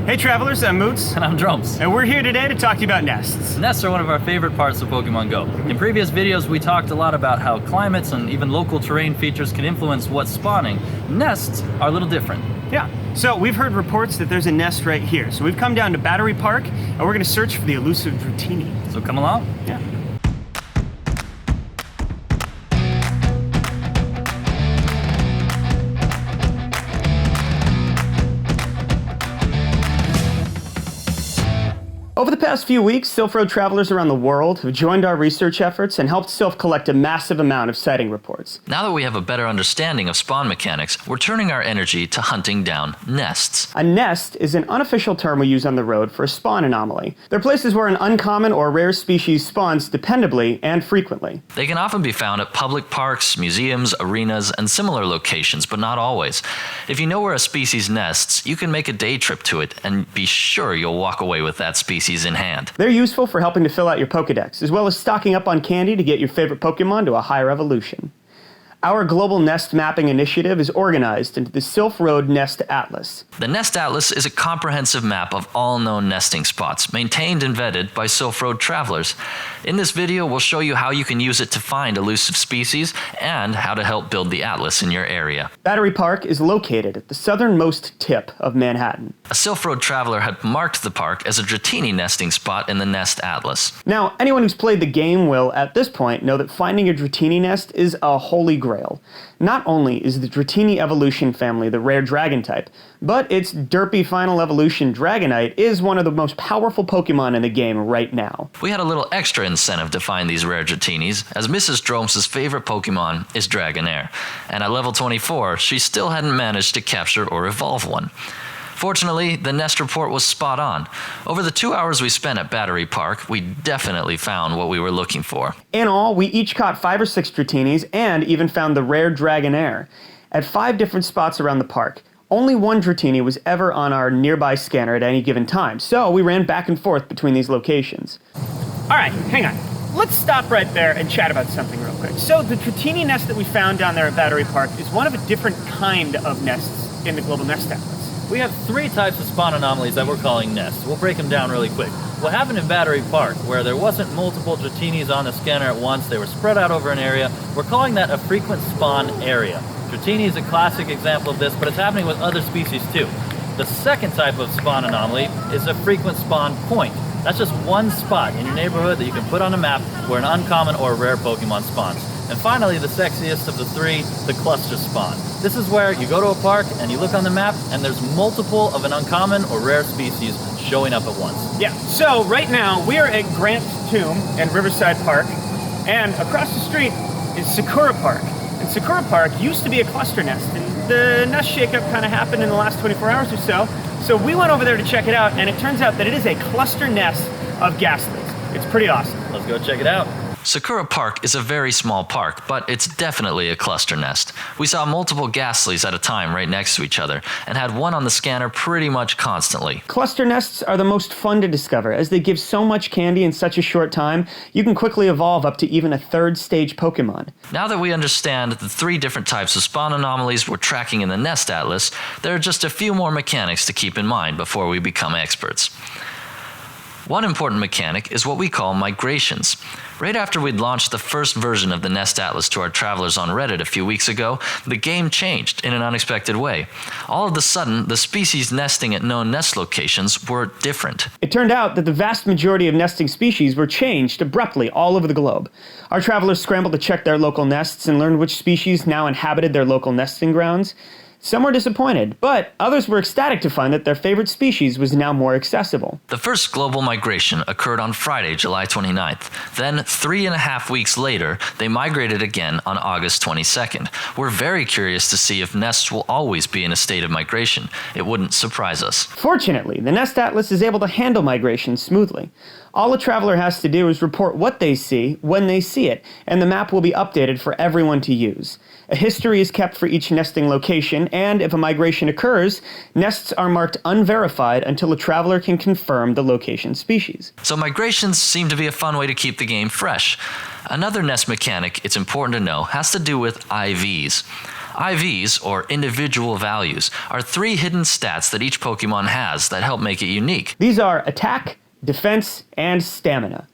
Hey travelers, I'm Moots. And I'm Drums. And we're here today to talk to you about nests. Nests are one of our favorite parts of Pokemon Go. In previous videos, we talked a lot about how climates and even local terrain features can influence what's spawning. Nests are a little different. Yeah, so we've heard reports that there's a nest right here. So we've come down to Battery Park, and we're gonna search for the elusive Dratini. So come along. Yeah. Over the past few weeks, Silph Road travelers around the world have joined our research efforts and helped Silph collect a massive amount of sighting reports. Now that we have a better understanding of spawn mechanics, we're turning our energy to hunting down nests. A nest is an unofficial term we use on the road for a spawn anomaly. They're places where an uncommon or rare species spawns dependably and frequently. They can often be found at public parks, museums, arenas, and similar locations, but not always. If you know where a species nests, you can make a day trip to it and be sure you'll walk away with that species in hand. They're useful for helping to fill out your Pokedex, as well as stocking up on candy to get your favorite Pokemon to a higher evolution. Our global nest mapping initiative is organized into the Silph Road Nest Atlas. The Nest Atlas is a comprehensive map of all known nesting spots, maintained and vetted by Silph Road travelers. In this video, we'll show you how you can use it to find elusive species and how to help build the atlas in your area. Battery Park is located at the southernmost tip of Manhattan. A Silph Road traveler had marked the park as a Dratini nesting spot in the Nest Atlas. Now, anyone who's played the game will, at this point, know that finding a Dratini nest is a holy grail. Not only is the Dratini evolution family the rare dragon type, but its derpy final evolution Dragonite is one of the most powerful Pokemon in the game right now. We had a little extra incentive to find these rare Dratinis, as Mrs. Droms's favorite Pokemon is Dragonair, and at level 24, she still hadn't managed to capture or evolve one. Fortunately, the nest report was spot on. Over the 2 hours we spent at Battery Park, we definitely found what we were looking for. In all, we each caught 5 or 6 Dratinis and even found the rare Dragonair at 5 different spots around the park. Only one Dratini was ever on our nearby scanner at any given time, so we ran back and forth between these locations. All right, hang on. Let's stop right there and chat about something real quick. So the Dratini nest that we found down there at Battery Park is one of a different kind of nests in the Global Nest Atlas. We have 3 types of spawn anomalies that we're calling nests. We'll break them down really quick. What happened in Battery Park, where there wasn't multiple Dratinis on the scanner at once, they were spread out over an area, we're calling that a frequent spawn area. Dratini is a classic example of this, but it's happening with other species too. The second type of spawn anomaly is a frequent spawn point. That's just one spot in your neighborhood that you can put on a map where an uncommon or rare Pokemon spawns. And finally, the sexiest of the 3, the cluster spawn. This is where you go to a park and you look on the map and there's multiple of an uncommon or rare species showing up at once. Yeah, so right now we are at Grant Tomb and Riverside Park, and across the street is Sakura Park. And Sakura Park used to be a cluster nest, and the nest shakeup kind of happened in the last 24 hours or so. So we went over there to check it out, and it turns out that it is a cluster nest of Ghastlies. It's pretty awesome. Let's go check it out. Sakura Park is a very small park, but it's definitely a cluster nest. We saw multiple Ghastlies at a time right next to each other, and had one on the scanner pretty much constantly. Cluster nests are the most fun to discover, as they give so much candy in such a short time, you can quickly evolve up to even a 3rd stage Pokemon. Now that we understand the 3 different types of spawn anomalies we're tracking in the Nest Atlas, there are just a few more mechanics to keep in mind before we become experts. One important mechanic is what we call migrations. Right after we'd launched the first version of the Nest Atlas to our travelers on Reddit a few weeks ago, the game changed in an unexpected way. All of a sudden, the species nesting at known nest locations were different. It turned out that the vast majority of nesting species were changed abruptly all over the globe. Our travelers scrambled to check their local nests and learned which species now inhabited their local nesting grounds. Some were disappointed, but others were ecstatic to find that their favorite species was now more accessible. The first global migration occurred on Friday, July 29th. Then, 3.5 weeks later, they migrated again on August 22nd. We're very curious to see if nests will always be in a state of migration. It wouldn't surprise us. Fortunately, the Nest Atlas is able to handle migration smoothly. All a traveler has to do is report what they see when they see it, and the map will be updated for everyone to use. A history is kept for each nesting location, and if a migration occurs, nests are marked unverified until a traveler can confirm the location species. So migrations seem to be a fun way to keep the game fresh. Another nest mechanic it's important to know has to do with IVs. IVs, or individual values, are 3 hidden stats that each Pokemon has that help make it unique. These are attack, defense, and stamina.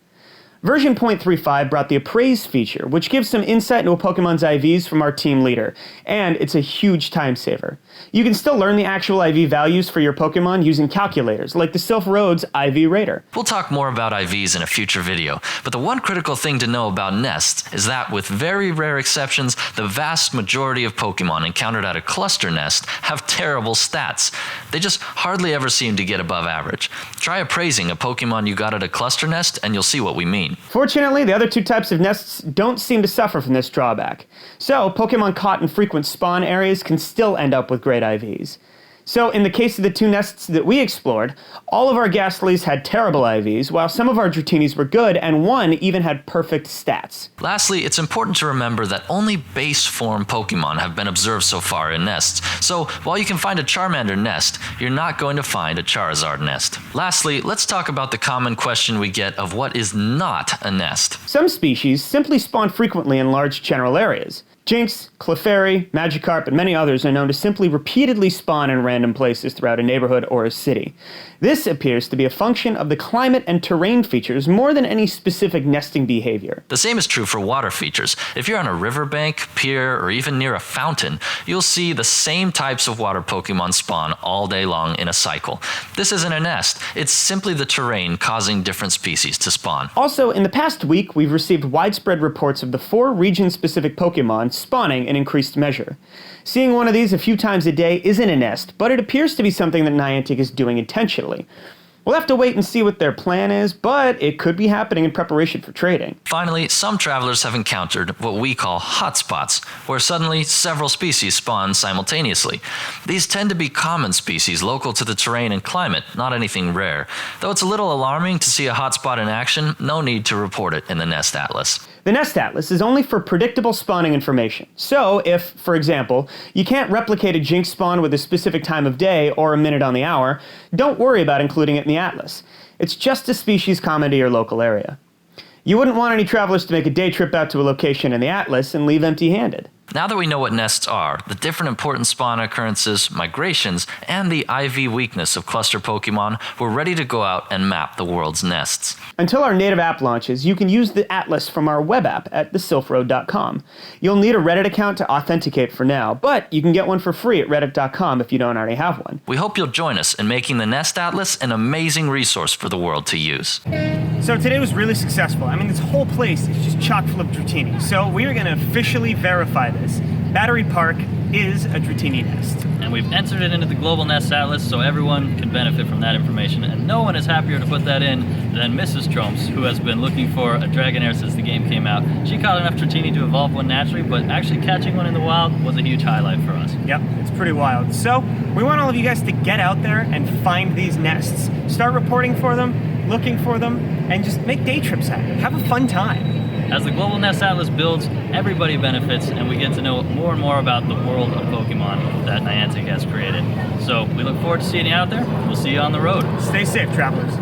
Version 0.35 brought the Appraise feature, which gives some insight into a Pokemon's IVs from our team leader, and it's a huge time saver. You can still learn the actual IV values for your Pokemon using calculators, like the Silph Road's IV Rater. We'll talk more about IVs in a future video, but the one critical thing to know about nests is that, with very rare exceptions, the vast majority of Pokemon encountered at a cluster nest have terrible stats. They just hardly ever seem to get above average. Try appraising a Pokemon you got at a cluster nest and you'll see what we mean. Fortunately, the other 2 types of nests don't seem to suffer from this drawback. So, Pokemon caught in frequent spawn areas can still end up with great IVs. So, in the case of the 2 nests that we explored, all of our Ghastlies had terrible IVs, while some of our Dratinis were good, and one even had perfect stats. Lastly, it's important to remember that only base form Pokemon have been observed so far in nests, so while you can find a Charmander nest, you're not going to find a Charizard nest. Lastly, let's talk about the common question we get of what is not a nest. Some species simply spawn frequently in large general areas. Jynx, Clefairy, Magikarp, and many others are known to simply repeatedly spawn in random places throughout a neighborhood or a city. This appears to be a function of the climate and terrain features more than any specific nesting behavior. The same is true for water features. If you're on a riverbank, pier, or even near a fountain, you'll see the same types of water Pokemon spawn all day long in a cycle. This isn't a nest, it's simply the terrain causing different species to spawn. Also, in the past week, we've received widespread reports of the 4 region-specific Pokemon spawning in increased measure. Seeing one of these a few times a day isn't a nest, but it appears to be something that Niantic is doing intentionally. We'll have to wait and see what their plan is, but it could be happening in preparation for trading. Finally, some travelers have encountered what we call hotspots, where suddenly several species spawn simultaneously. These tend to be common species local to the terrain and climate, not anything rare. Though it's a little alarming to see a hotspot in action, no need to report it in the Nest Atlas. The Nest Atlas is only for predictable spawning information. So, if, for example, you can't replicate a Jynx spawn with a specific time of day or a minute on the hour, don't worry about including it in the Atlas. It's just a species common to your local area. You wouldn't want any travelers to make a day trip out to a location in the Atlas and leave empty-handed. Now that we know what nests are, the different important spawn occurrences, migrations, and the IV weakness of cluster Pokemon, we're ready to go out and map the world's nests. Until our native app launches, you can use the Atlas from our web app at thesilphroad.com. You'll need a Reddit account to authenticate for now, but you can get one for free at reddit.com if you don't already have one. We hope you'll join us in making the Nest Atlas an amazing resource for the world to use. So today was really successful. I mean, this whole place is just chock full of Dratini. So we are going to officially verify this. Battery Park is a Dratini nest. And we've entered it into the Global Nest Atlas so everyone can benefit from that information. And no one is happier to put that in than Mrs. Tromps, who has been looking for a Dragonair since the game came out. She caught enough Dratini to evolve one naturally, but actually catching one in the wild was a huge highlight for us. Yep, it's pretty wild. So we want all of you guys to get out there and find these nests. Start reporting for them, looking for them, and just make day trips at it. Have a fun time. As the Global Nest Atlas builds, everybody benefits, and we get to know more and more about the world of Pokemon that Niantic has created. So we look forward to seeing you out there. We'll see you on the road. Stay safe, travelers.